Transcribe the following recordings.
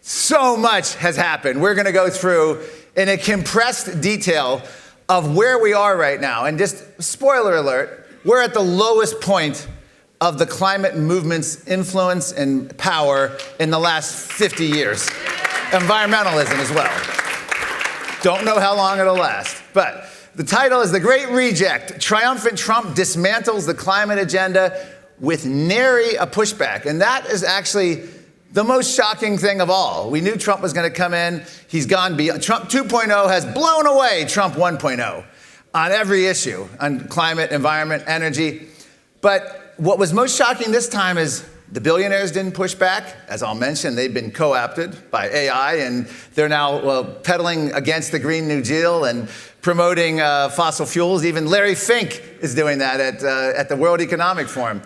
So much has happened. We're going to go through in a compressed detail of where we are right now. And just spoiler alert, we're at the lowest point of the climate movement's influence and power in the last 50 years. Environmentalism as well. Don't know how long it'll last. But the title is The Great Reject. Triumphant Trump dismantles the climate agenda with nary a pushback. And that is actually the most shocking thing of all. We knew Trump was going to come in. He's gone beyond. Trump 2.0 has blown away Trump 1.0 on every issue, on climate, environment, energy. But what was most shocking this time is the billionaires didn't push back. As I'll mention, they've been co-opted by AI, and they're now peddling against the Green New Deal and promoting fossil fuels. Even Larry Fink is doing that at the World Economic Forum.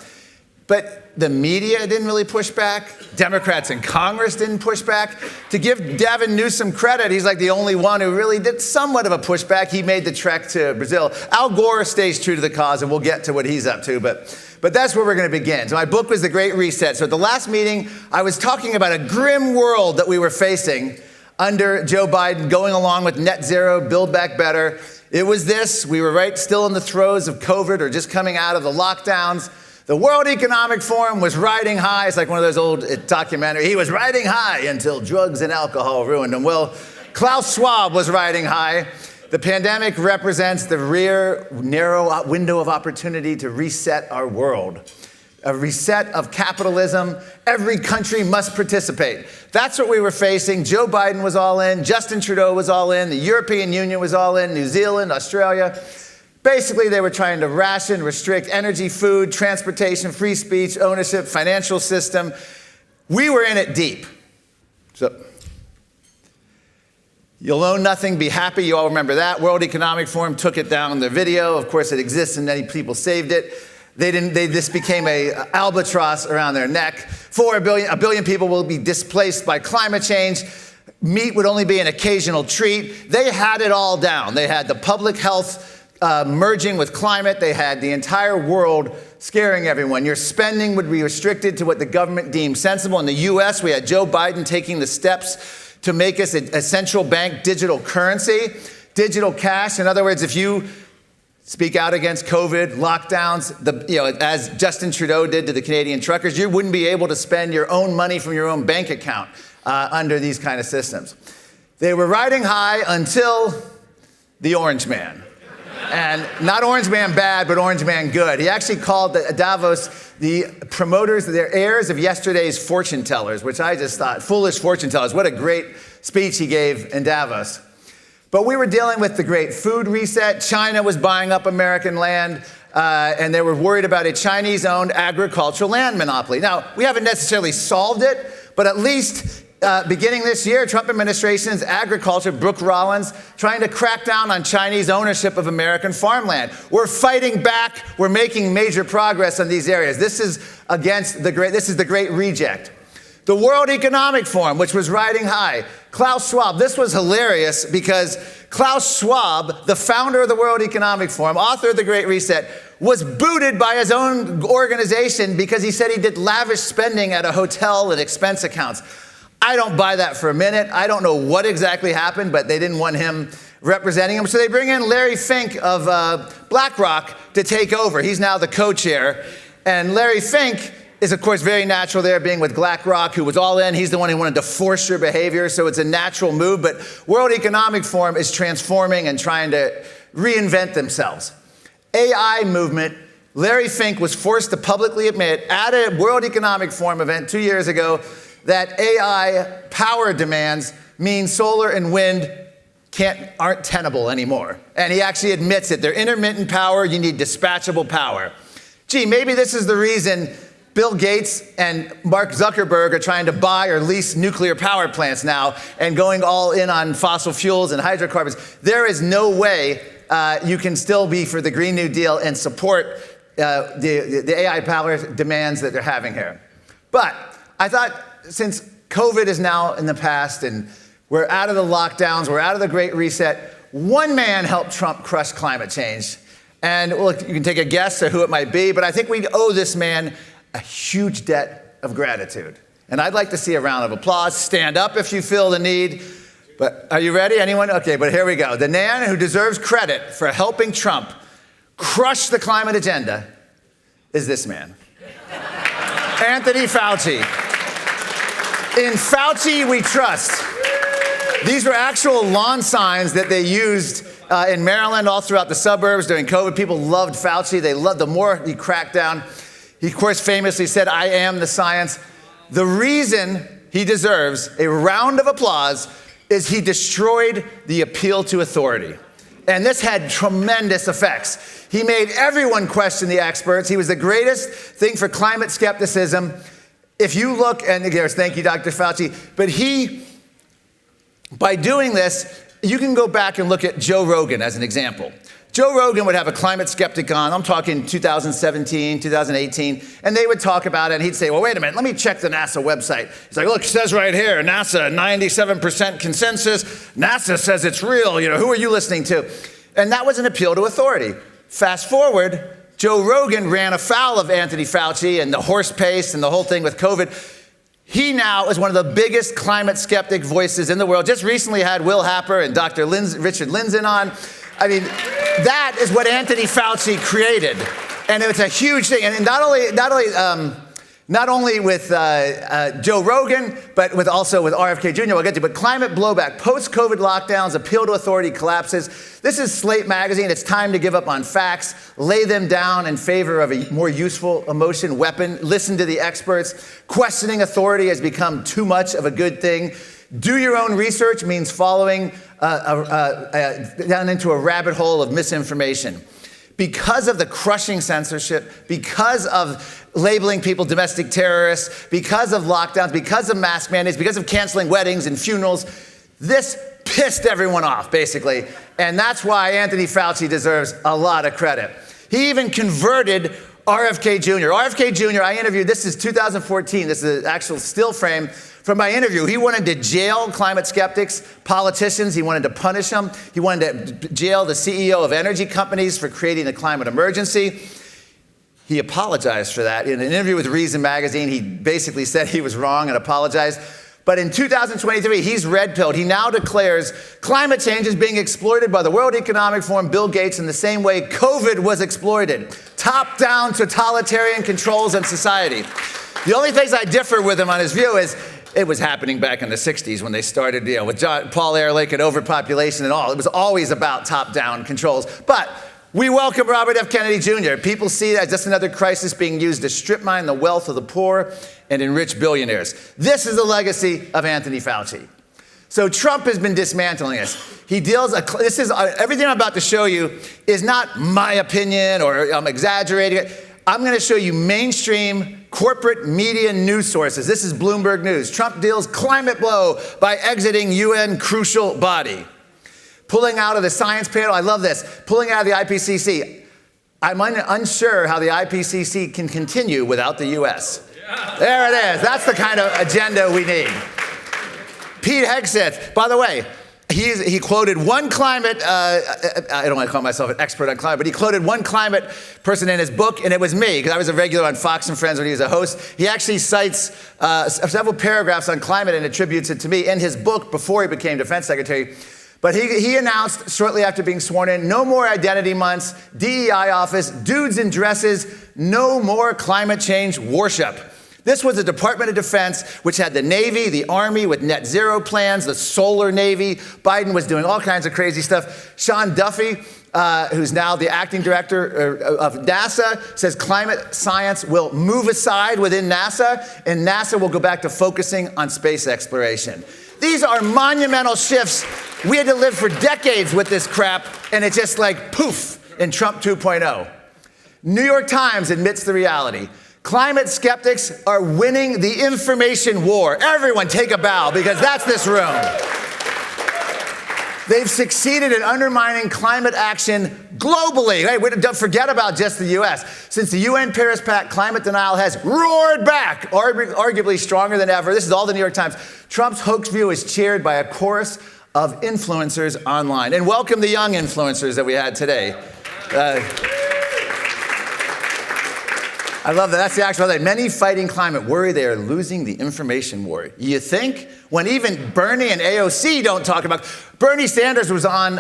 But the media didn't really push back. Democrats in Congress didn't push back. To give Gavin Newsom credit, he's like the only one who really did somewhat of a pushback. He made the trek to Brazil. Al Gore stays true to the cause, and we'll get to what he's up to. But that's where we're going to begin. So my book was The Great Reset. So at the last meeting, I was talking about a grim world that we were facing under Joe Biden, going along with net zero, build back better. It was this. We were still in the throes of COVID or just coming out of the lockdowns. The World Economic Forum was riding high. It's like one of those old documentaries. He was riding high until drugs and alcohol ruined him. Well, Klaus Schwab was riding high. The pandemic represents the narrow window of opportunity to reset our world. A reset of capitalism. Every country must participate. That's what we were facing. Joe Biden was all in. Justin Trudeau was all in. The European Union was all in. New Zealand, Australia. Basically, they were trying to ration, restrict energy, food, transportation, free speech, ownership, financial system. We were in it deep. So, you'll own nothing, be happy. You all remember that. World Economic Forum took it down the video. Of course, it exists and many people saved it. This became a albatross around their neck. A billion people will be displaced by climate change. Meat would only be an occasional treat. They had it all down. They had the public health merging with climate. They had the entire world scaring everyone. Your spending would be restricted to what the government deemed sensible. In the US, we had Joe Biden taking the steps to make us a central bank digital currency, digital cash. In other words, if you speak out against COVID, lockdowns, as Justin Trudeau did to the Canadian truckers, you wouldn't be able to spend your own money from your own bank account under these kind of systems. They were riding high until the Orange Man. And not Orange Man bad, but Orange Man good. He actually called Davos the promoters, their heirs of yesterday's fortune tellers, which I just thought, foolish fortune tellers. What a great speech he gave in Davos. But we were dealing with the great food reset. China was buying up American land, and they were worried about a Chinese-owned agricultural land monopoly. Now, we haven't necessarily solved it, but at least beginning this year, Trump administration's agriculture, Brooke Rollins, trying to crack down on Chinese ownership of American farmland. We're fighting back. We're making major progress on these areas. This is the great reject. The World Economic Forum, which was riding high. Klaus Schwab, this was hilarious because Klaus Schwab, the founder of the World Economic Forum, author of The Great Reset, was booted by his own organization because he said he did lavish spending at a hotel and expense accounts. I don't buy that for a minute. I don't know what exactly happened, but they didn't want him representing him. So they bring in Larry Fink of BlackRock to take over. He's now the co-chair. And Larry Fink is, of course, very natural there, being with BlackRock, who was all in. He's the one who wanted to force your behavior, so it's a natural move. But World Economic Forum is transforming and trying to reinvent themselves. AI movement. Larry Fink was forced to publicly admit at a World Economic Forum event 2 years ago that AI power demands mean solar and wind aren't tenable anymore. And he actually admits it. They're intermittent power. You need dispatchable power. Gee, maybe this is the reason Bill Gates and Marc Zuckerberg are trying to buy or lease nuclear power plants now and going all in on fossil fuels and hydrocarbons. There is no way you can still be for the Green New Deal and support the AI power demands that they're having here. But I thought, since COVID is now in the past and we're out of the lockdowns, we're out of the Great Reset, one man helped Trump crush climate change. And look, you can take a guess at who it might be, but I think we owe this man a huge debt of gratitude. And I'd like to see a round of applause. Stand up if you feel the need. But are you ready? Anyone? Okay, but here we go. The man who deserves credit for helping Trump crush the climate agenda is this man. Anthony Fauci. In Fauci we trust. These were actual lawn signs that they used in Maryland, all throughout the suburbs during COVID. People loved Fauci. They loved, the more he cracked down. He, of course, famously said, "I am the science." The reason he deserves a round of applause is he destroyed the appeal to authority. And this had tremendous effects. He made everyone question the experts. He was the greatest thing for climate skepticism. If you look, and again, thank you, Dr. Fauci, but by doing this, you can go back and look at Joe Rogan as an example. Joe Rogan would have a climate skeptic on, I'm talking 2017, 2018, and they would talk about it, and he'd say, well, wait a minute, let me check the NASA website. He's like, look, it says right here, NASA, 97% consensus. NASA says it's real. You know, who are you listening to? And that was an appeal to authority. Fast forward, Joe Rogan ran afoul of Anthony Fauci and the horse pace and the whole thing with COVID. He now is one of the biggest climate skeptic voices in the world. Just recently had Will Happer and Dr. Richard Lindzen on. I mean, that is what Anthony Fauci created. And it's a huge thing. And not only with Joe Rogan, but also with RFK Jr., we'll get to, but climate blowback, post-COVID lockdowns, appeal to authority collapses. This is Slate magazine. It's time to give up on facts, lay them down in favor of a more useful emotion weapon, listen to the experts. Questioning authority has become too much of a good thing. Do your own research means following down into a rabbit hole of misinformation. Because of the crushing censorship, because of labeling people domestic terrorists, because of lockdowns, because of mask mandates, because of canceling weddings and funerals, this pissed everyone off, basically. And that's why Anthony Fauci deserves a lot of credit. He even converted RFK Jr. RFK Jr., I interviewed, this is 2014, this is an actual still frame from my interview. He wanted to jail climate skeptics, politicians. He wanted to punish them. He wanted to jail the CEO of energy companies for creating a climate emergency. He apologized for that. In an interview with Reason magazine, he basically said he was wrong and apologized. But in 2023, he's red-pilled. He now declares climate change is being exploited by the World Economic Forum, Bill Gates, in the same way COVID was exploited. Top-down totalitarian controls in society. The only place I differ with him on his view is it was happening back in the 60s when they started, with Paul Ehrlich and overpopulation and all. It was always about top-down controls. But we welcome Robert F. Kennedy Jr. People see that as just another crisis being used to strip mine the wealth of the poor and enrich billionaires. This is the legacy of Anthony Fauci. So Trump has been dismantling us. He deals, everything I'm about to show you is not my opinion or I'm exaggerating it. I'm going to show you mainstream corporate media news sources. This is Bloomberg News. Trump deals climate blow by exiting UN crucial body. Pulling out of the science panel. I love this. Pulling out of the IPCC. I'm unsure how the IPCC can continue without the U.S. There it is. That's the kind of agenda we need. Pete Hegseth, by the way, he quoted one climate, I don't want to call myself an expert on climate, but he quoted one climate person in his book, and it was me, because I was a regular on Fox and Friends when he was a host. He actually cites several paragraphs on climate and attributes it to me in his book before he became defense secretary. But he announced shortly after being sworn in, no more identity months, DEI office, dudes in dresses, no more climate change worship. This was the Department of Defense, which had the Navy, the Army with net zero plans, the solar Navy. Biden was doing all kinds of crazy stuff. Sean Duffy, who's now the acting director of NASA, says climate science will move aside within NASA, and NASA will go back to focusing on space exploration. These are monumental shifts. We had to live for decades with this crap, and it's just like poof in Trump 2.0. New York Times admits the reality. Climate skeptics are winning the information war. Everyone take a bow, because that's this room. They've succeeded in undermining climate action globally. Hey, don't forget about just the U.S. Since the UN Paris Pact, climate denial has roared back, arguably stronger than ever. This is all the New York Times. Trump's hoax view is cheered by a chorus of influencers online. And welcome the young influencers that we had today. I love that. That's the actual thing. Many fighting climate worry they are losing the information war. You think? When even Bernie and AOC don't talk about. Bernie Sanders was on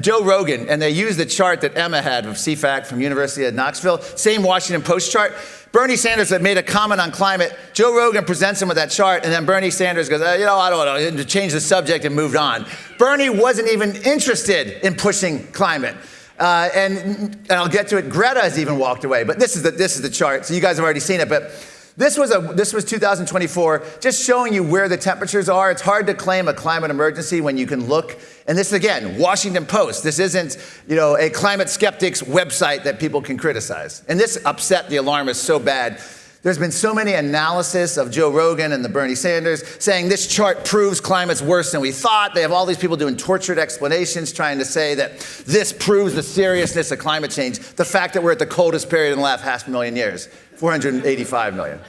Joe Rogan, and they used the chart that Emma had of CFACT from University of Knoxville. Same Washington Post chart. Bernie Sanders had made a comment on climate. Joe Rogan presents him with that chart, and then Bernie Sanders goes, I don't know, to change the subject and moved on. Bernie wasn't even interested in pushing climate. And I'll get to it. Greta has even walked away. But this is the chart. So you guys have already seen it. But this was 2024, just showing you where the temperatures are. It's hard to claim a climate emergency when you can look. And this, again, Washington Post. This isn't, a climate skeptic's website that people can criticize. And this upset the alarmists so bad. There's been so many analysis of Joe Rogan and the Bernie Sanders saying this chart proves climate's worse than we thought. They have all these people doing tortured explanations trying to say that this proves the seriousness of climate change. The fact that we're at the coldest period in the last 500,000 years, 485 million.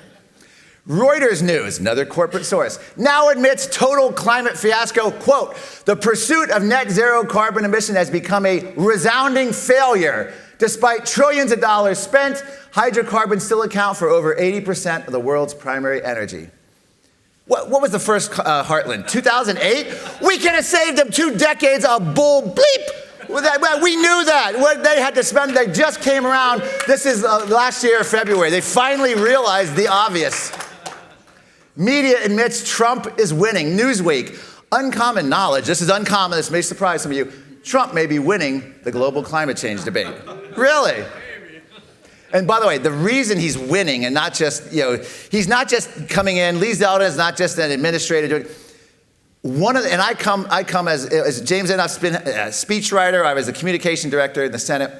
Reuters News, another corporate source, now admits total climate fiasco. Quote, the pursuit of net zero carbon emission has become a resounding failure. Despite trillions of dollars spent, hydrocarbons still account for over 80% of the world's primary energy. What was the first Heartland? 2008? We could have saved them 2 decades of bull bleep. We knew that. What they had to spend, they just came around. This is last year, February. They finally realized the obvious. Media admits Trump is winning. Newsweek, uncommon knowledge. This is uncommon. This may surprise some of you. Trump may be winning the global climate change debate. Really? And by the way, the reason he's winning and not just, he's not just coming in, Lee Zeldin is not just an administrator. And I come as James Inhofe's been a speechwriter, I was a communication director in the Senate.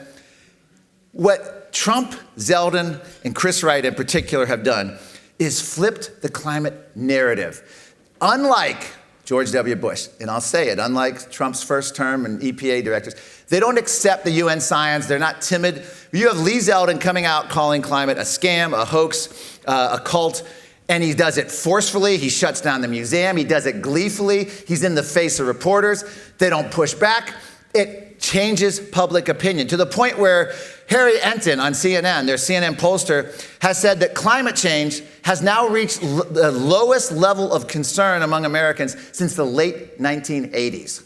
What Trump, Zeldin, and Chris Wright in particular have done is flipped the climate narrative. Unlike George W. Bush, and I'll say it, unlike Trump's first term and EPA directors, they don't accept the UN science. They're not timid. You have Lee Zeldin coming out calling climate a scam, a hoax, a cult, and he does it forcefully. He shuts down the museum. He does it gleefully. He's in the face of reporters. They don't push back. It changes public opinion to the point where Harry Enton on CNN, their CNN pollster, has said that climate change has now reached the lowest level of concern among Americans since the late 1980s.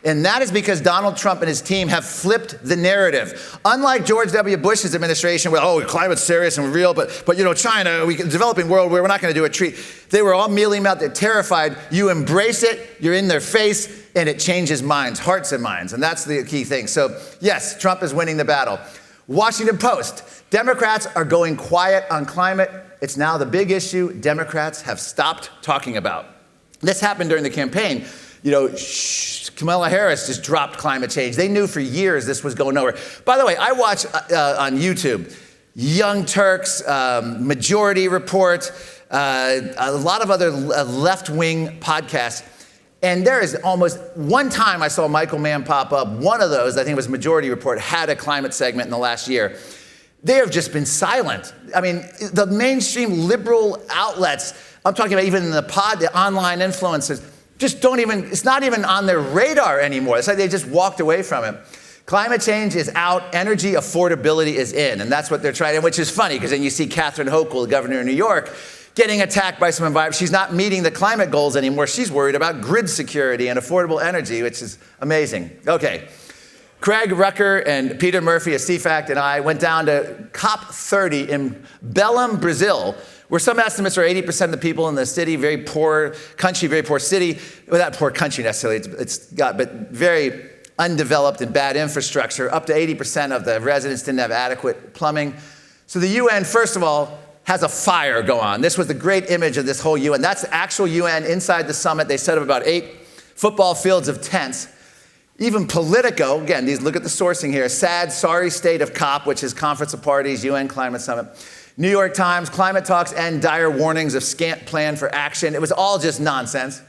And that is because Donald Trump and his team have flipped the narrative. Unlike George W. Bush's administration, where, climate's serious and real, but China, developing world, where we're not going to do a treat. They were all mealy mouthed, terrified. You embrace it, you're in their face, and it changes minds, hearts and minds. And that's the key thing. So yes, Trump is winning the battle. Washington Post, Democrats are going quiet on climate. It's now the big issue Democrats have stopped talking about. This happened during the campaign. Kamala Harris just dropped climate change. They knew for years this was going nowhere. By the way, I watch on YouTube, Young Turks, Majority Report, a lot of other left-wing podcasts. And there is almost one time I saw Michael Mann pop up. One of those, I think it was Majority Report, had a climate segment in the last year. They have just been silent. I mean, the mainstream liberal outlets, I'm talking about even in the online influencers, just don't even, it's not even on their radar anymore. It's like they just walked away from it. Climate change is out, energy affordability is in, and that's what they're trying, which is funny, because then you see Catherine Hochul, the governor of New York, getting attacked by some environment. She's not meeting the climate goals anymore. She's worried about grid security and affordable energy, which is amazing. Okay. Craig Rucker and Peter Murphy of CFACT and I went down to COP30 in Belém, Brazil, where some estimates are 80% of the people in the city, very poor country, very poor city. Well, not poor country necessarily, but very undeveloped and bad infrastructure. Up to 80% of the residents didn't have adequate plumbing. So the UN, first of all, has a fire go on. This was the great image of this whole UN. That's the actual UN inside the summit. They set up about 8 football fields of tents. Even Politico, again, look at the sourcing here, sad, sorry state of COP, which is Conference of Parties, UN Climate Summit. New York Times, climate talks and dire warnings of scant plan for action. It was all just nonsense.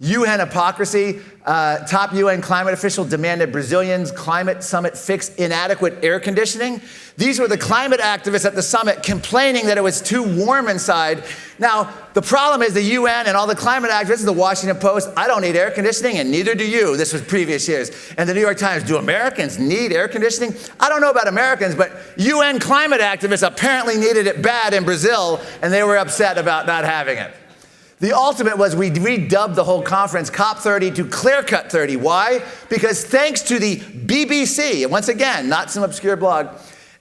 UN hypocrisy. Top UN climate official demanded Brazilians' climate summit fix inadequate air conditioning. These were the climate activists at the summit complaining that it was too warm inside. Now, the problem is the UN and all the climate activists, the Washington Post, I don't need air conditioning and neither do you. This was previous years. And the New York Times, do Americans need air conditioning? I don't know about Americans, but UN climate activists apparently needed it bad in Brazil and they were upset about not having it. The ultimate was we redubbed the whole conference COP30 to Clear-Cut 30. Why? Because thanks to the BBC, and once again, not some obscure blog,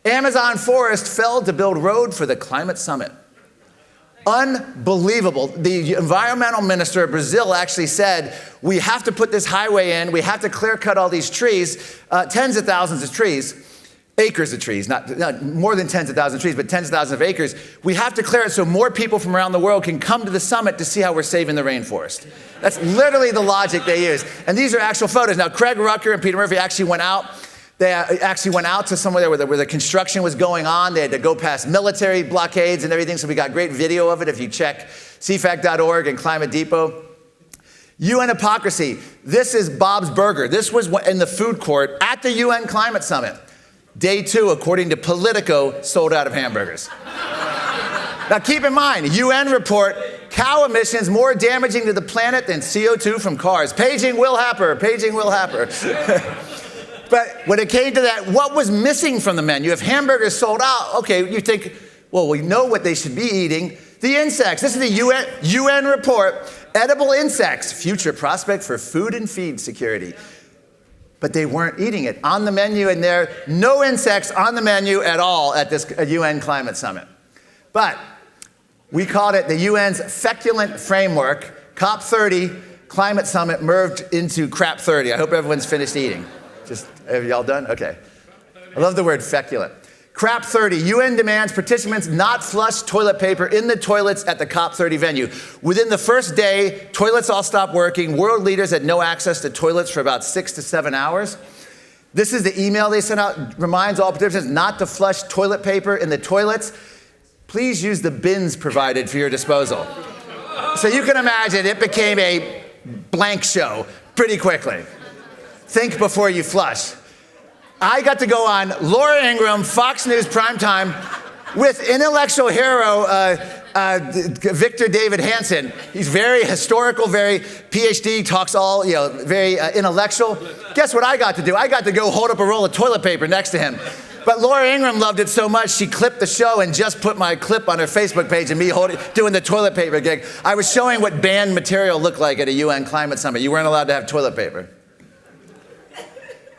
Amazon forest felled to build road for the climate summit. Unbelievable. The environmental minister of Brazil actually said, we have to put this highway in, we have to clear cut all these trees, tens of thousands of trees. Acres of trees, not more than tens of thousands of trees, but tens of thousands of acres. We have to clear it so more people from around the world can come to the summit to see how we're saving the rainforest. That's literally the logic they use. And these are actual photos. Now, Craig Rucker and Peter Murphy actually went out. They actually went out to somewhere there where the construction was going on. They had to go past military blockades and everything, so we got great video of it if you check CFACT.org and Climate Depot. UN hypocrisy. This is Bob's Burger. This was in the food court at the UN Climate Summit. Day 2, according to Politico, sold out of hamburgers. Now keep in mind, UN report, cow emissions more damaging to the planet than CO2 from cars. Paging Will Happer, paging Will Happer. But when it came to that, what was missing from the menu? If hamburgers sold out, okay, you think, well, we know what they should be eating. The insects, this is the UN report, edible insects, future prospect for food and feed security. But they weren't eating it on the menu, and there are no insects on the menu at all at this UN climate summit. But we called it the UN's feculent framework. COP30 climate summit merged into crap 30. I hope everyone's finished eating. Have y'all done? Okay. I love the word feculent. Crap 30, UN demands participants not flush toilet paper in the toilets at the COP30 venue. Within the first day, toilets all stopped working. World leaders had no access to toilets for about 6 to 7 hours. This is the email they sent out. Reminds all participants not to flush toilet paper in the toilets. Please use the bins provided for your disposal. So you can imagine it became a blank show pretty quickly. Think before you flush. I got to go on Laura Ingraham, Fox News primetime, with intellectual hero Victor David Hansen. He's very historical, very PhD, talks all, very intellectual. Guess what I got to do? I got to go hold up a roll of toilet paper next to him. But Laura Ingraham loved it so much, she clipped the show and just put my clip on her Facebook page of me doing the toilet paper gig. I was showing what banned material looked like at a UN climate summit. You weren't allowed to have toilet paper.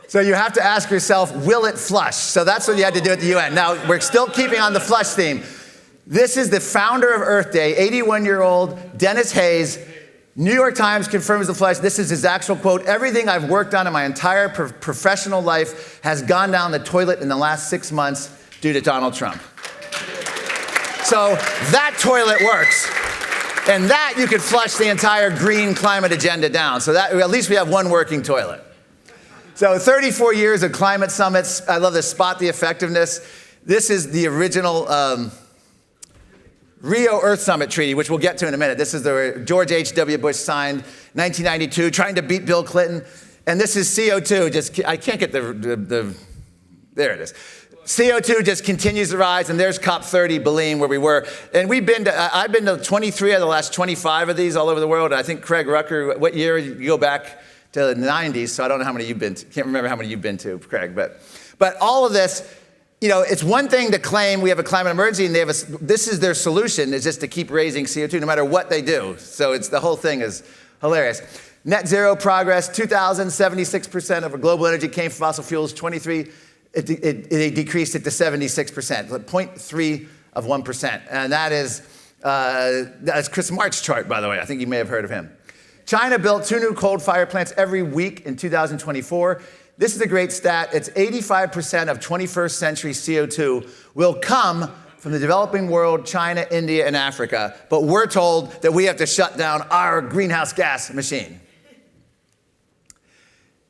So you have to ask yourself, will it flush? So that's what you had to do at the UN. Now, we're still keeping on the flush theme. This is the founder of Earth Day, 81-year-old Dennis Hayes. New York Times confirms the flush. This is his actual quote. Everything I've worked on in my entire professional life has gone down the toilet in the last 6 months due to Donald Trump. So that toilet works. And that you could flush the entire green climate agenda down. So that at least we have one working toilet. So 34 years of climate summits. I love this, spot the effectiveness. This is the original Rio Earth Summit Treaty, which we'll get to in a minute. This is the George H.W. Bush signed 1992, trying to beat Bill Clinton. And this is CO2. I can't get the there it is. CO2 just continues to rise, and there's COP30 Belém, where we were. And I've been to 23 of the last 25 of these all over the world. And I think Craig Rucker, what year you go back? To the 90s, so I don't know how many you've been to. Can't remember how many you've been to, Craig. But all of this, it's one thing to claim we have a climate emergency, and this is their solution, is just to keep raising CO2 no matter what they do. So the whole thing is hilarious. Net zero progress, 76% of our global energy came from fossil fuels. 23, it decreased it to 76%, 0.3 of 1%. And that's Chris March's chart, by the way. I think you may have heard of him. China built 2 new coal-fired plants every week in 2024. This is a great stat. It's 85% of 21st century CO2 will come from the developing world, China, India, and Africa. But we're told that we have to shut down our greenhouse gas machine.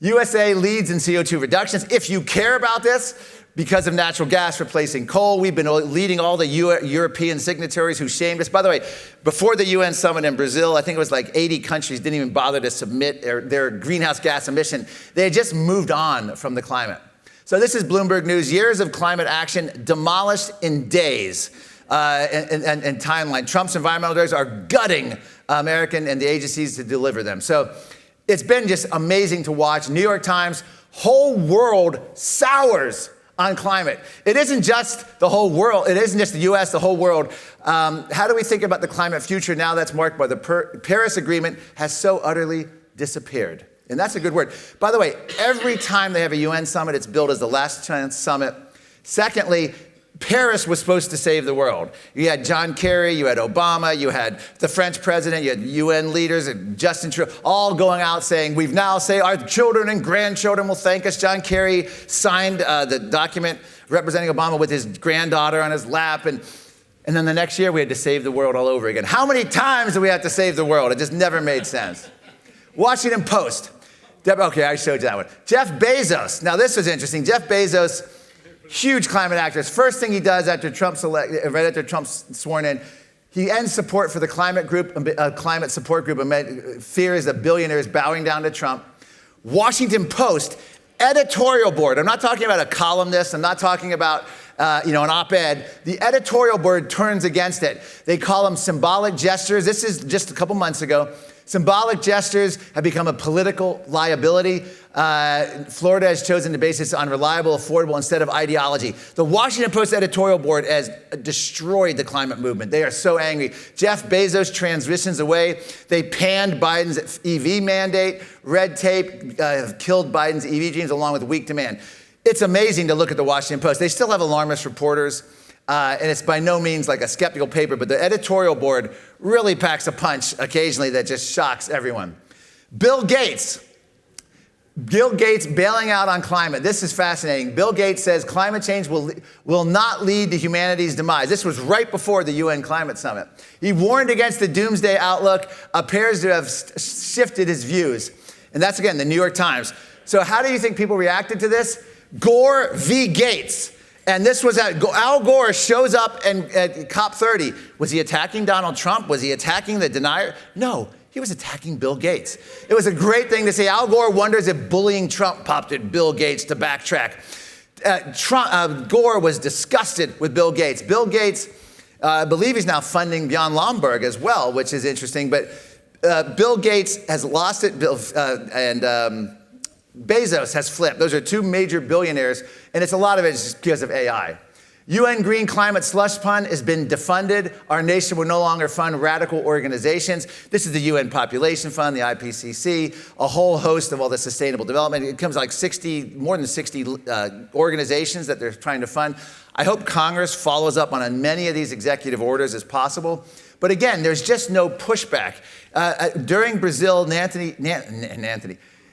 USA leads in CO2 reductions. If you care about this, because of natural gas replacing coal. We've been leading all the European signatories who shamed us. By the way, before the UN summit in Brazil, I think it was like 80 countries didn't even bother to submit their greenhouse gas emission. They had just moved on from the climate. So this is Bloomberg News. Years of climate action demolished in days. And timeline. Trump's environmental directors are gutting American and the agencies to deliver them. So it's been just amazing to watch. New York Times, whole world sours on climate. It isn't just the whole world. It isn't just the U.S., the whole world. How do we think about the climate future now that's marked by the Paris Agreement has so utterly disappeared? And that's a good word. By the way, every time they have a UN summit, it's billed as the last chance summit. Secondly, Paris was supposed to save the world. You had John Kerry, you had Obama, you had the French president, you had UN leaders, and Justin Trudeau, all going out saying, we've now say our children and grandchildren will thank us. John Kerry signed the document representing Obama with his granddaughter on his lap. And then the next year we had to save the world all over again. How many times do we have to save the world? It just never made sense. Washington Post. Okay, I showed you that one. Jeff Bezos. Now this was interesting. Jeff Bezos, huge climate activist. First thing he does after Trump's right after Trump's sworn in, he ends support for the climate support group amid fears of billionaires bowing down to Trump. Washington Post editorial board. I'm not talking about a columnist. I'm not talking about an op-ed. The editorial board turns against it. They call them symbolic gestures. This is just a couple months ago. Symbolic gestures have become a political liability. Florida has chosen to base this on reliable, affordable instead of ideology. The Washington Post editorial board has destroyed the climate movement. They are so angry. Jeff Bezos transitions away. They panned Biden's EV mandate. Red tape have killed Biden's EV dreams along with weak demand. It's amazing to look at the Washington Post. They still have alarmist reporters. And it's by no means like a skeptical paper, but the editorial board really packs a punch occasionally that just shocks everyone. Bill Gates bailing out on climate. This is fascinating. Bill Gates says climate change will not lead to humanity's demise. This was right before the UN climate summit. He warned against the doomsday outlook, appears to have shifted his views. And that's, again, the New York Times. So how do you think people reacted to this? Gore v. Gates. And this was Al Gore shows up at COP30. Was he attacking Donald Trump? Was he attacking the denier? No, he was attacking Bill Gates. It was a great thing to say. Al Gore wonders if bullying Trump prompted Bill Gates to backtrack. Gore was disgusted with Bill Gates. Bill Gates, I believe he's now funding Bjorn Lomborg as well, which is interesting. But Bill Gates has lost it, Bezos has flipped. Those are two major billionaires, and a lot of it is just because of AI. UN Green Climate Slush Fund has been defunded. Our nation will no longer fund radical organizations. This is the UN Population Fund, the IPCC, a whole host of all the sustainable development. It comes like more than 60 organizations that they're trying to fund. I hope Congress follows up on as many of these executive orders as possible. But again, there's just no pushback. During Brazil,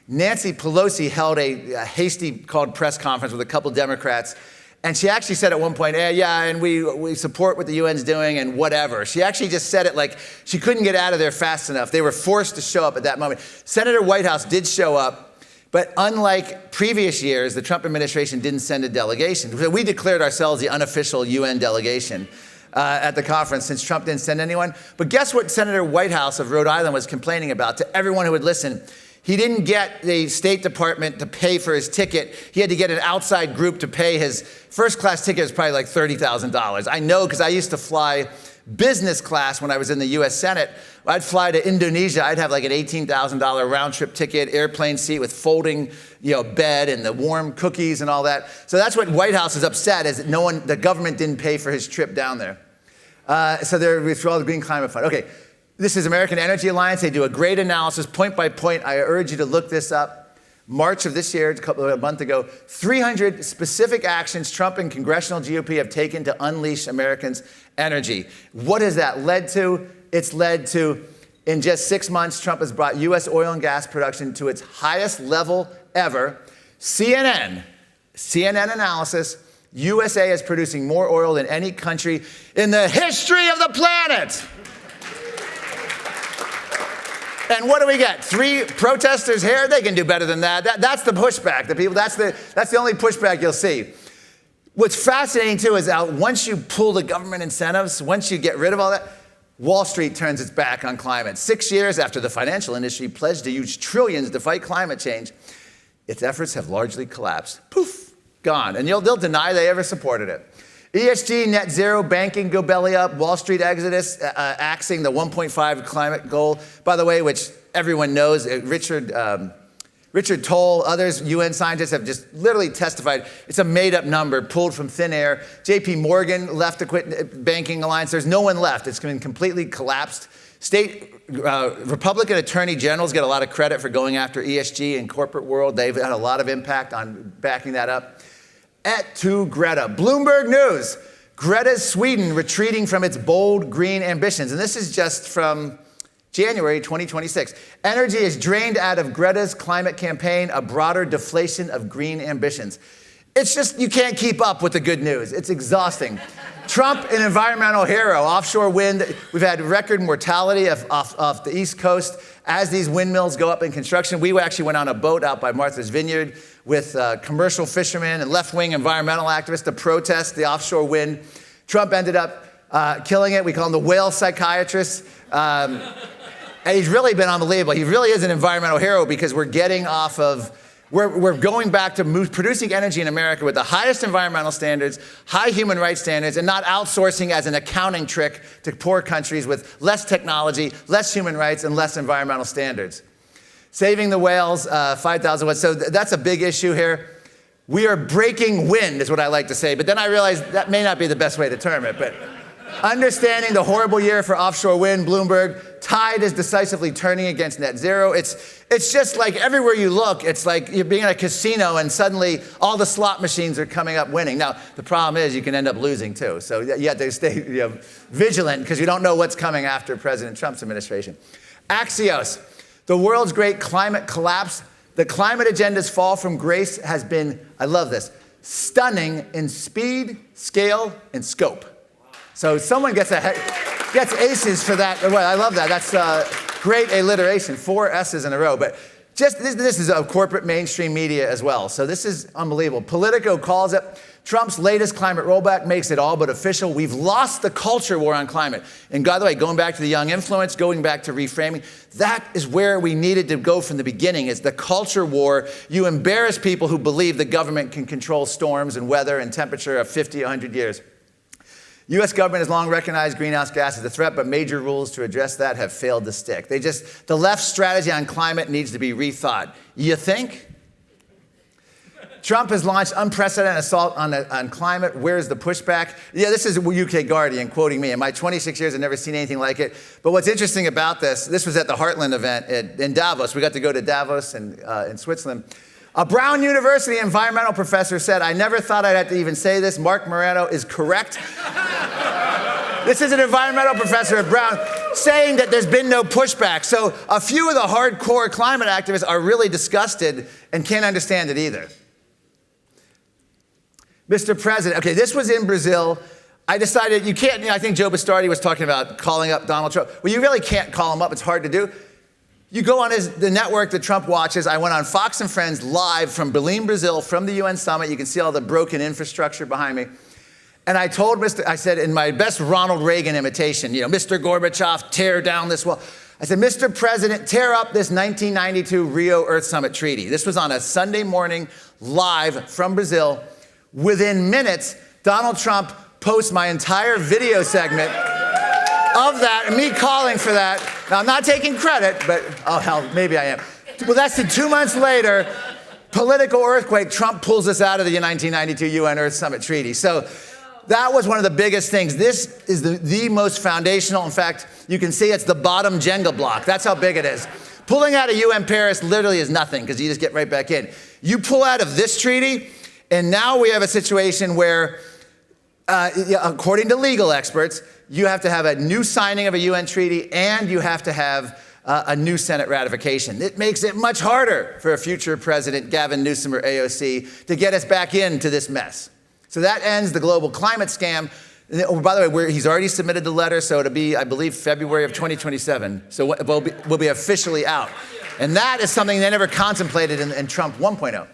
Nancy Pelosi held a hasty called press conference with a couple Democrats, and she actually said at one point, and we support what the UN's doing and whatever. She actually just said it like she couldn't get out of there fast enough. They were forced to show up at that moment. Senator Whitehouse did show up, but unlike previous years, the Trump administration didn't send a delegation. We declared ourselves the unofficial UN delegation at the conference since Trump didn't send anyone. But guess what Senator Whitehouse of Rhode Island was complaining about to everyone who would listen? He didn't get the State Department to pay for his ticket. He had to get an outside group to pay his first class ticket. Was probably like $30,000. I know because I used to fly business class when I was in the US Senate. I'd fly to Indonesia. I'd have like an $18,000 round trip ticket, airplane seat with folding bed and the warm cookies and all that. So that's what White House is upset is that the government didn't pay for his trip down there. So they're withdrawal the Green Climate Fund. Okay. This is American Energy Alliance. They do a great analysis, point by point. I urge you to look this up. March of this year, a month ago, 300 specific actions Trump and congressional GOP have taken to unleash Americans' energy. What has that led to? It's led to, in just 6 months, Trump has brought U.S. oil and gas production to its highest level ever. CNN analysis, USA is producing more oil than any country in the history of the planet. And what do we get? 3 protesters here? They can do better than that. That's the pushback. That's the only pushback you'll see. What's fascinating too is how once you pull the government incentives, once you get rid of all that, Wall Street turns its back on climate. 6 years after the financial industry pledged to use trillions to fight climate change, its efforts have largely collapsed. Poof, gone. And they'll deny they ever supported it. ESG, net zero, banking go belly up, Wall Street exodus, axing the 1.5 climate goal, by the way, which everyone knows. Richard Toll, others, UN scientists have just literally testified it's a made-up number pulled from thin air. JP Morgan left to quit banking alliance. There's no one left. It's been completely collapsed. Republican attorney generals get a lot of credit for going after ESG in corporate world. They've had a lot of impact on backing that up. To Greta. Bloomberg News. Greta's Sweden retreating from its bold green ambitions. And this is just from January 2026. Energy is drained out of Greta's climate campaign, a broader deflation of green ambitions. It's just, you can't keep up with the good news. It's exhausting. Trump, an environmental hero, offshore wind. We've had record mortality off the East Coast as these windmills go up in construction. We actually went on a boat out by Martha's Vineyard with commercial fishermen and left-wing environmental activists to protest the offshore wind. Trump ended up killing it. We call him the whale psychiatrist. And he's really been unbelievable. He really is an environmental hero because we're getting off of, we're going back to producing energy in America with the highest environmental standards, high human rights standards, and not outsourcing as an accounting trick to poor countries with less technology, less human rights, and less environmental standards. Saving the whales, 5,000 watts. So that's a big issue here. We are breaking wind, is what I like to say. But then I realized that may not be the best way to term it. But understanding the horrible year for offshore wind, Bloomberg, tide is decisively turning against net zero. It's just like everywhere you look, it's like you're being in a casino and suddenly all the slot machines are coming up winning. Now, the problem is you can end up losing too. So you have to stay vigilant because you don't know what's coming after President Trump's administration. Axios, the world's great climate collapse. The climate agenda's fall from grace has been, I love this, stunning in speed, scale, and scope. So someone gets aces for that. Well, I love that. That's great alliteration, 4 S's in a row. But just this is a corporate mainstream media as well. So this is unbelievable. Politico calls it, Trump's latest climate rollback makes it all but official. We've lost the culture war on climate. And by the way, going back to the young influence, going back to reframing, that is where we needed to go from the beginning, is the culture war. You embarrass people who believe the government can control storms and weather and temperature of 50, 100 years. U.S. government has long recognized greenhouse gas as a threat, but major rules to address that have failed to stick. The left's strategy on climate needs to be rethought. You think? Trump has launched unprecedented assault on climate. Where's the pushback? Yeah, this is UK Guardian quoting me. In my 26 years, I've never seen anything like it. But what's interesting about this was at the Heartland event in Davos. We got to go to Davos in Switzerland. A Brown University environmental professor said, I never thought I'd have to even say this, Marc Morano is correct. This is an environmental professor at Brown saying that there's been no pushback. So a few of the hardcore climate activists are really disgusted and can't understand it either. Mr. President, okay, this was in Brazil. I decided you can't, I think Joe Bastardi was talking about calling up Donald Trump. Well, you really can't call him up. It's hard to do. You go on the network that Trump watches. I went on Fox and Friends live from Belém, Brazil, from the UN summit. You can see all the broken infrastructure behind me. And I told I said in my best Ronald Reagan imitation, Mr. Gorbachev, tear down this wall. I said, Mr. President, tear up this 1992 Rio Earth Summit treaty. This was on a Sunday morning, live from Brazil. Within minutes, Donald Trump posts my entire video segment of that, and me calling for that. Now, I'm not taking credit, but, oh, hell, maybe I am. Well, that's 2 months later, political earthquake, Trump pulls us out of the 1992 UN Earth Summit Treaty. So that was one of the biggest things. This is the most foundational. In fact, you can see it's the bottom Jenga block. That's how big it is. Pulling out of UN Paris literally is nothing because you just get right back in. You pull out of this treaty, and now we have a situation where, according to legal experts, you have to have a new signing of a UN treaty and you have to have a new Senate ratification. It makes it much harder for a future president, Gavin Newsom or AOC, to get us back into this mess. So that ends the global climate scam. Oh, by the way, he's already submitted the letter, so it'll be, I believe, February of 2027. So we'll be officially out. And that is something they never contemplated in Trump 1.0.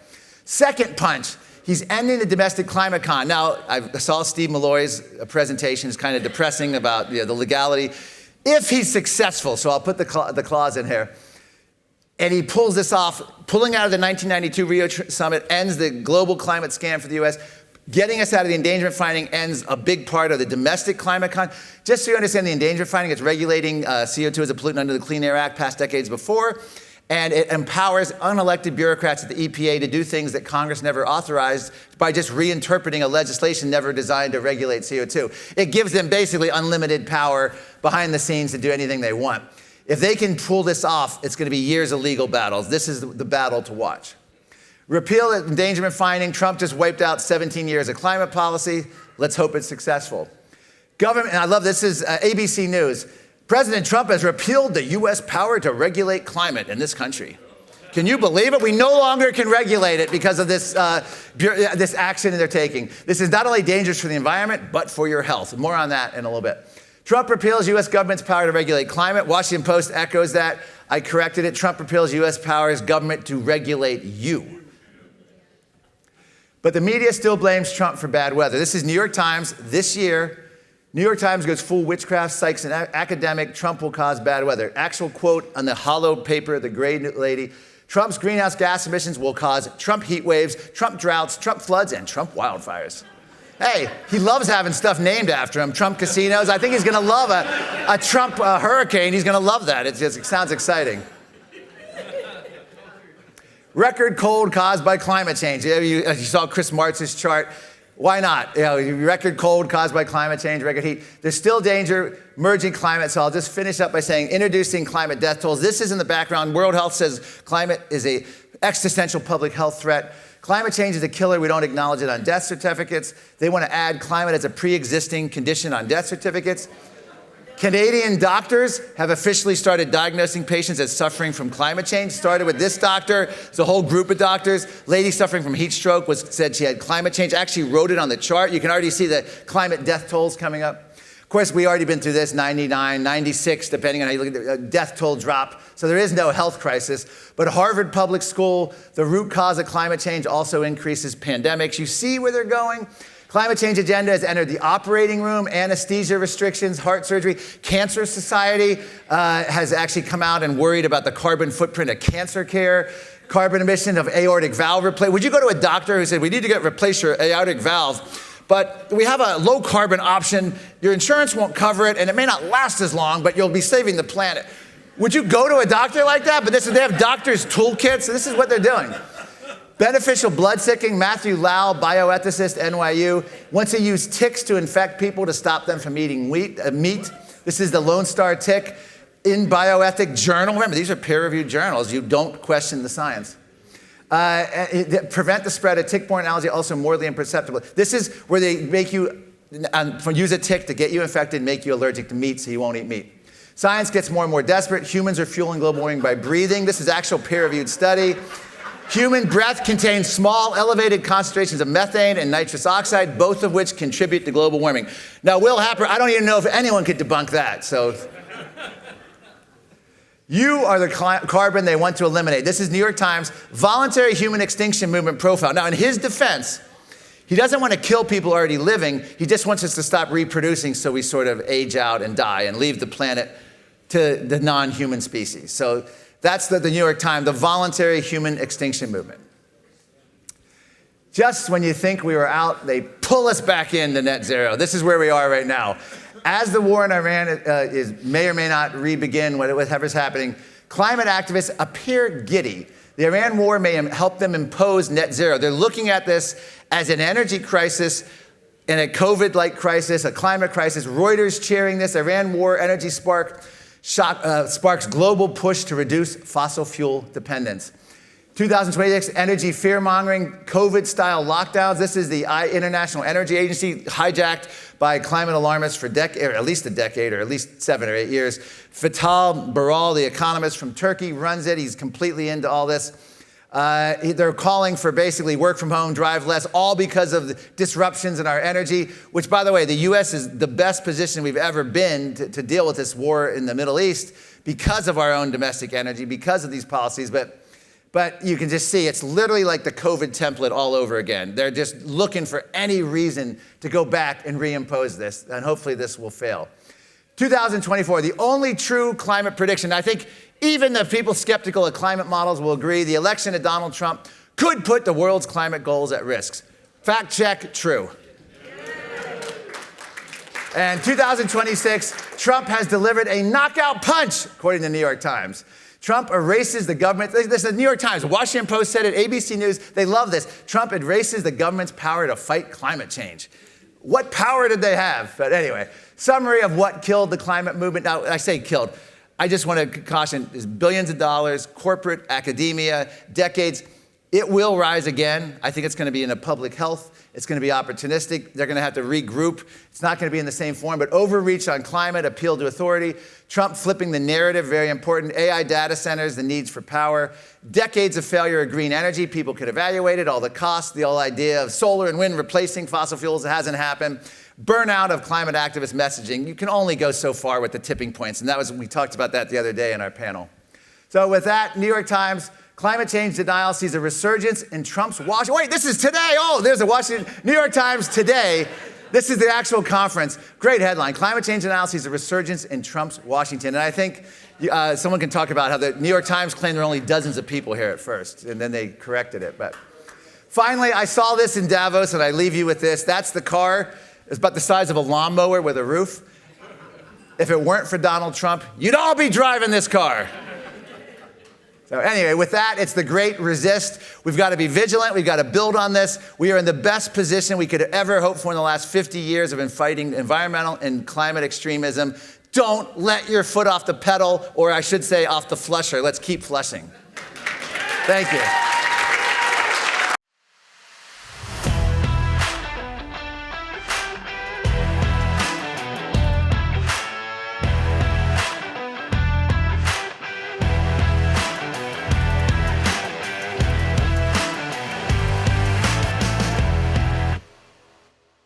Second punch. He's ending the domestic climate con. Now, I saw Steve Malloy's presentation. It's kind of depressing about the legality. If he's successful, so I'll put the clause in here, and he pulls this off, pulling out of the 1992 Rio Summit ends the global climate scam for the US, getting us out of the endangerment finding ends a big part of the domestic climate con. Just so you understand, the endangerment finding, it's regulating CO2 as a pollutant under the Clean Air Act passed decades before, and it empowers unelected bureaucrats at the EPA to do things that Congress never authorized by just reinterpreting a legislation never designed to regulate CO2. It gives them basically unlimited power behind the scenes to do anything they want. If they can pull this off, it's going to be years of legal battles. This is the battle to watch. Repeal endangerment finding. Trump just wiped out 17 years of climate policy. Let's hope it's successful. Government, and I love this, is ABC News. President Trump has repealed the U.S. power to regulate climate in this country. Can you believe it? We no longer can regulate it because of this action they're taking. This is not only dangerous for the environment, but for your health. More on that in a little bit. Trump repeals U.S. government's power to regulate climate. Washington Post echoes that. I corrected it. Trump repeals U.S. powers government to regulate you. But the media still blames Trump for bad weather. This is New York Times this year. New York Times goes full witchcraft, psychs, and academic. Trump will cause bad weather. Actual quote on the hollow paper, the gray lady. Trump's greenhouse gas emissions will cause Trump heat waves, Trump droughts, Trump floods, and Trump wildfires. Hey, he loves having stuff named after him. Trump casinos. I think he's going to love a Trump hurricane. He's going to love that. It sounds exciting. Record cold caused by climate change. You saw Chris Martz's chart. Why not? Record cold caused by climate change, record heat. There's still danger, emerging climate. So I'll just finish up by saying introducing climate death tolls. This is in the background. World Health says climate is an existential public health threat. Climate change is a killer. We don't acknowledge it on death certificates. They want to add climate as a pre-existing condition on death certificates. Canadian doctors have officially started diagnosing patients as suffering from climate change. Started with this doctor. It's a whole group of doctors. Lady suffering from heat stroke said she had climate change. Actually wrote it on the chart. You can already see the climate death tolls coming up. Of course, we already been through this, 99, 96, depending on how you look at the death toll drop. So there is no health crisis. But Harvard Public School, the root cause of climate change also increases pandemics. You see where they're going? Climate change agenda has entered the operating room, anesthesia restrictions, heart surgery. Cancer Society has actually come out and worried about the carbon footprint of cancer care, carbon emission of aortic valve replacement. Would you go to a doctor who said, we need to replace your aortic valve, but we have a low carbon option. Your insurance won't cover it, and it may not last as long, but you'll be saving the planet. Would you go to a doctor like that? But they have doctors' toolkits. This is what they're doing. Beneficial blood sicking. Matthew Lau, bioethicist, NYU, wants to use ticks to infect people to stop them from eating meat. This is the Lone Star tick in Bioethic Journal. Remember, these are peer-reviewed journals. You don't question the science. Prevent the spread of tick-borne allergy, also mortally imperceptible. This is where they make you use a tick to get you infected, make you allergic to meat so you won't eat meat. Science gets more and more desperate. Humans are fueling global warming by breathing. This is actual peer-reviewed study. Human breath contains small, elevated concentrations of methane and nitrous oxide, both of which contribute to global warming. Now, Will Happer, I don't even know if anyone could debunk that. So, you are the carbon they want to eliminate. This is New York Times voluntary human extinction movement profile. Now, in his defense, he doesn't want to kill people already living. He just wants us to stop reproducing so we sort of age out and die and leave the planet to the non-human species. So that's the New York Times, the voluntary human extinction movement. Just when you think we were out, they pull us back into net zero. This is where we are right now. As the war in Iran may or may not re-begin, whatever's happening, climate activists appear giddy. The Iran war may help them impose net zero. They're looking at this as an energy crisis and a COVID-like crisis, a climate crisis. Reuters cheering this. Iran war energy sparks global push to reduce fossil fuel dependence. 2026 energy fear-mongering, COVID-style lockdowns. This is the International Energy Agency, hijacked by climate alarmists for at least a decade, or at least 7 or 8 years. Fatal Baral, the economist from Turkey, runs it. He's completely into all this. They're calling for basically work from home, drive less, all because of the disruptions in our energy, which, by the way, the U.S. is the best position we've ever been to deal with this war in the Middle East because of our own domestic energy, because of these policies. But But you can just see it's literally like the COVID template all over again. They're just looking for any reason to go back and reimpose this, and hopefully this will fail. 2024, the only true climate prediction. I think even the people skeptical of climate models will agree the election of Donald Trump could put the world's climate goals at risk. Fact check, true. And 2026, Trump has delivered a knockout punch, according to the New York Times. Trump erases the government. This is the New York Times. The Washington Post said it, ABC News. They love this. Trump erases the government's power to fight climate change. What power did they have? But anyway, summary of what killed the climate movement. Now, I say killed. I just want to caution, there's billions of dollars, corporate, academia, decades. It will rise again. I think it's going to be in a public health. It's going to be opportunistic. They're going to have to regroup. It's not going to be in the same form, but overreach on climate, appeal to authority, Trump flipping the narrative, very important, AI data centers, the needs for power, decades of failure of green energy. People could evaluate it, all the costs, the whole idea of solar and wind replacing fossil fuels. It hasn't happened. Burnout of climate activist messaging. You can only go so far with the tipping points, and we talked about that the other day in our panel. So with that, New York Times, climate change denial sees a resurgence in Trump's Washington. Wait, this is today. Oh, there's a Washington, New York Times today. This is the actual conference. Great headline. Climate change denial sees a resurgence in Trump's Washington. And I think someone can talk about how the New York Times claimed there were only dozens of people here at first, and then they corrected it. But finally, I saw this in Davos, and I leave you with this. That's the car. It's about the size of a lawnmower with a roof. If it weren't for Donald Trump, you'd all be driving this car. So anyway, with that, it's the great resist. We've got to be vigilant. We've got to build on this. We are in the best position we could ever hope for in the last 50 years of fighting environmental and climate extremism. Don't let your foot off the pedal, or I should say off the flusher. Let's keep flushing. Thank you.